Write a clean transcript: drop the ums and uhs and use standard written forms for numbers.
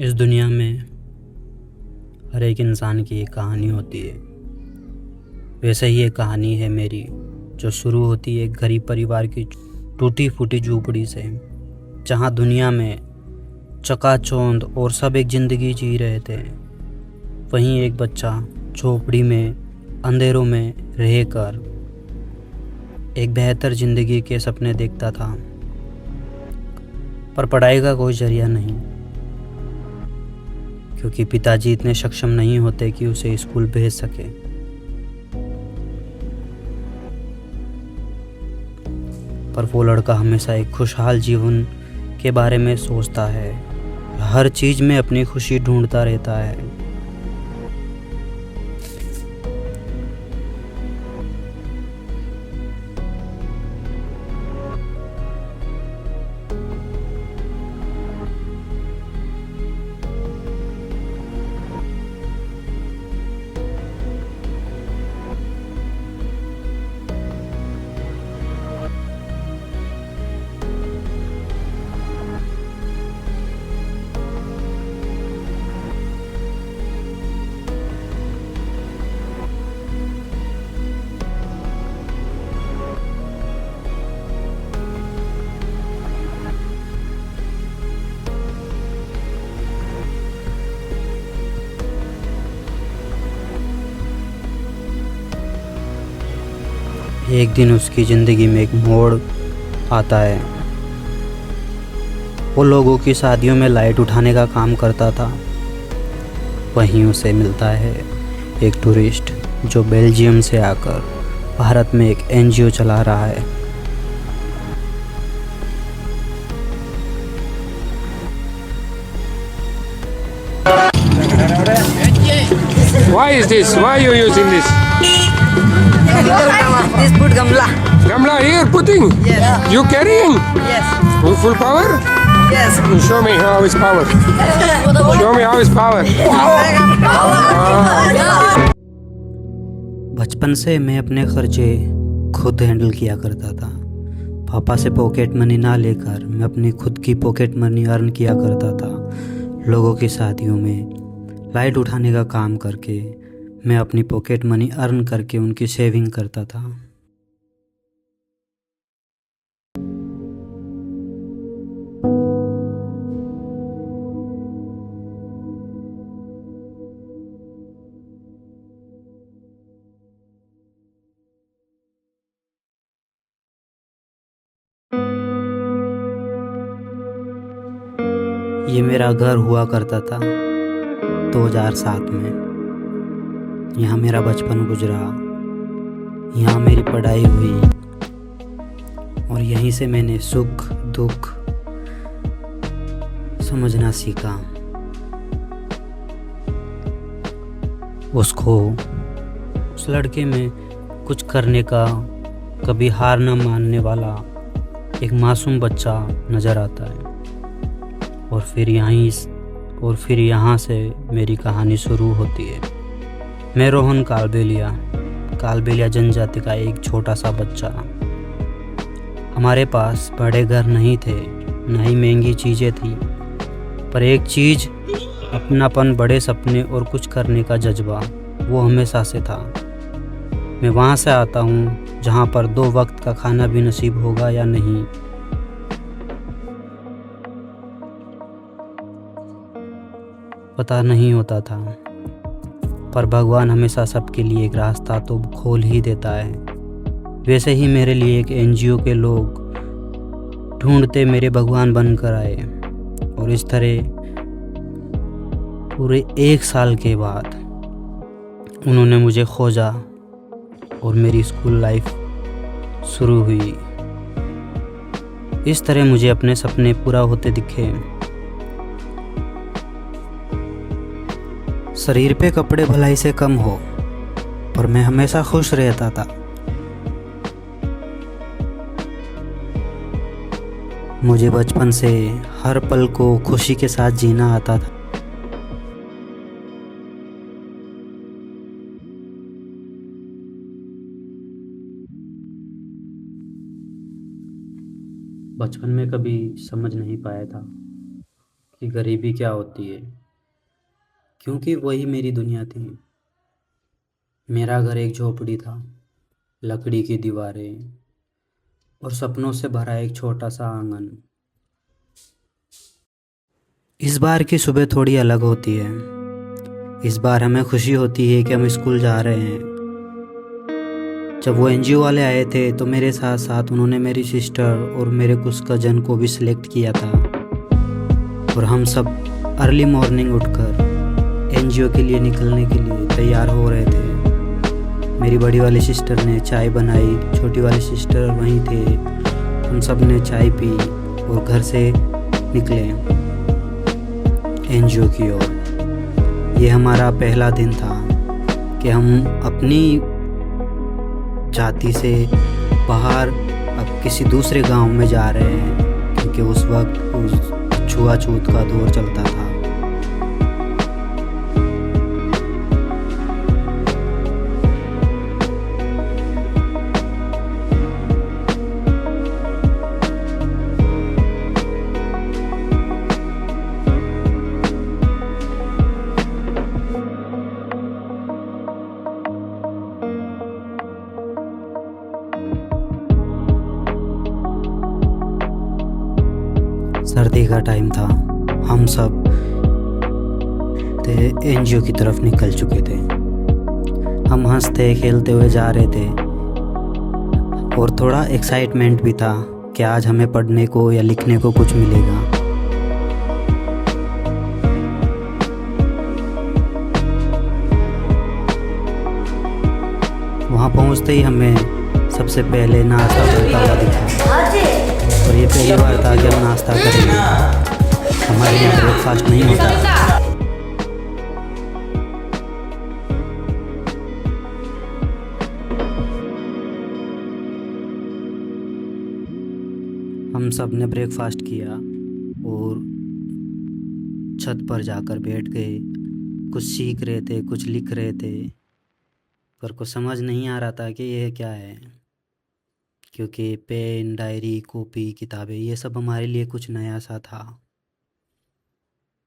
इस दुनिया में हर एक इंसान की एक कहानी होती है। वैसे ही एक कहानी है मेरी, जो शुरू होती है एक गरीब परिवार की टूटी फूटी झोपड़ी से, जहाँ दुनिया में चकाचौंध और सब एक ज़िंदगी जी रहे थे। वहीं एक बच्चा झोपड़ी में अंधेरों में रहकर एक बेहतर ज़िंदगी के सपने देखता था, पर पढ़ाई का कोई जरिया नहीं, क्योंकि पिताजी इतने सक्षम नहीं होते कि उसे स्कूल भेज सके। पर वो लड़का हमेशा एक खुशहाल जीवन के बारे में सोचता है, हर चीज़ में अपनी खुशी ढूंढता रहता है। एक दिन उसकी ज़िंदगी में एक मोड़ आता है। वो लोगों की शादियों में लाइट उठाने का काम करता था। वहीं उसे मिलता है एक टूरिस्ट, जो बेल्जियम से आकर भारत में एक एनजीओ चला रहा है। Why is this? Why are you using this? This put gamla. Gamla here putting? Yes. You carrying? Yes. With full power? Yes. Show me how is power. Show me how is power. बचपन से मैं अपने खर्चे खुद handle किया करता था। पापा से पॉकेट मनी ना लेकर मैं अपनी खुद की पॉकेट मनी अर्न किया करता था। लोगों की शादियों में लाइट उठाने का काम करके मैं अपनी पॉकेट मनी अर्न करके उनकी सेविंग करता था। ये मेरा घर हुआ करता था 2007 में। यहाँ मेरा बचपन गुजरा, यहाँ मेरी पढ़ाई हुई और यहीं से मैंने सुख दुख समझना सीखा। उस लड़के में कुछ करने का, कभी हार न मानने वाला एक मासूम बच्चा नज़र आता है। और फिर यहाँ से मेरी कहानी शुरू होती है। मैं रोहन कालबेलिया जनजाति का एक छोटा सा बच्चा। हमारे पास बड़े घर नहीं थे, न ही महंगी चीज़ें थी, पर एक चीज़, अपनापन, बड़े सपने और कुछ करने का जज्बा, वो हमेशा से था। मैं वहाँ से आता हूँ जहाँ पर 2 वक्त का खाना भी नसीब होगा या नहीं, पता नहीं होता था, पर भगवान हमेशा सबके लिए एक रास्ता तो खोल ही देता है। वैसे ही मेरे लिए एक एनजीओ के लोग ढूंढते मेरे भगवान बनकर आए, और इस तरह पूरे 1 साल के बाद उन्होंने मुझे खोजा और मेरी स्कूल लाइफ शुरू हुई। इस तरह मुझे अपने सपने पूरा होते दिखे। शरीर पे कपड़े भलाई से कम हो, पर मैं हमेशा खुश रहता था। मुझे बचपन से हर पल को खुशी के साथ जीना आता था। बचपन में कभी समझ नहीं पाया था कि गरीबी क्या होती है, क्योंकि वही मेरी दुनिया थी। मेरा घर एक झोपड़ी था, लकड़ी की दीवारें और सपनों से भरा एक छोटा सा आंगन। इस बार की सुबह थोड़ी अलग होती है। इस बार हमें खुशी होती है कि हम स्कूल जा रहे हैं। जब वो एनजीओ वाले आए थे तो मेरे साथ साथ उन्होंने मेरी सिस्टर और मेरे कुछ कज़न को भी सिलेक्ट किया था, और हम सब अर्ली मॉर्निंग उठकर एनजीओ के लिए निकलने के लिए तैयार हो रहे थे। मेरी बड़ी वाली सिस्टर ने चाय बनाई, छोटी वाली सिस्टर वहीं थे। हम सब ने चाय पी और घर से निकले एनजीओ की ओर। ये हमारा पहला दिन था कि हम अपनी जाति से बाहर अब किसी दूसरे गांव में जा रहे हैं, क्योंकि उस वक्त उस छुआछूत का दौर चलता था। सर्दी का टाइम था। हम सब एनजीओ की तरफ निकल चुके थे। हम हंसते खेलते हुए जा रहे थे और थोड़ा एक्साइटमेंट भी था कि आज हमें पढ़ने को या लिखने को कुछ मिलेगा। वहाँ पहुँचते ही हमें सबसे पहले नाश्ता बनता हुआ दिखा, और ये पहली बार था कि हम नाश्ता करेंगे। हमारे यहाँ ब्रेकफास्ट नहीं होता। हम सब ने ब्रेकफास्ट किया और छत पर जाकर बैठ गए। कुछ सीख रहे थे, कुछ लिख रहे थे, पर कुछ समझ नहीं आ रहा था कि यह क्या है, क्योंकि पेन, डायरी, कॉपी, किताबें ये सब हमारे लिए कुछ नया सा था।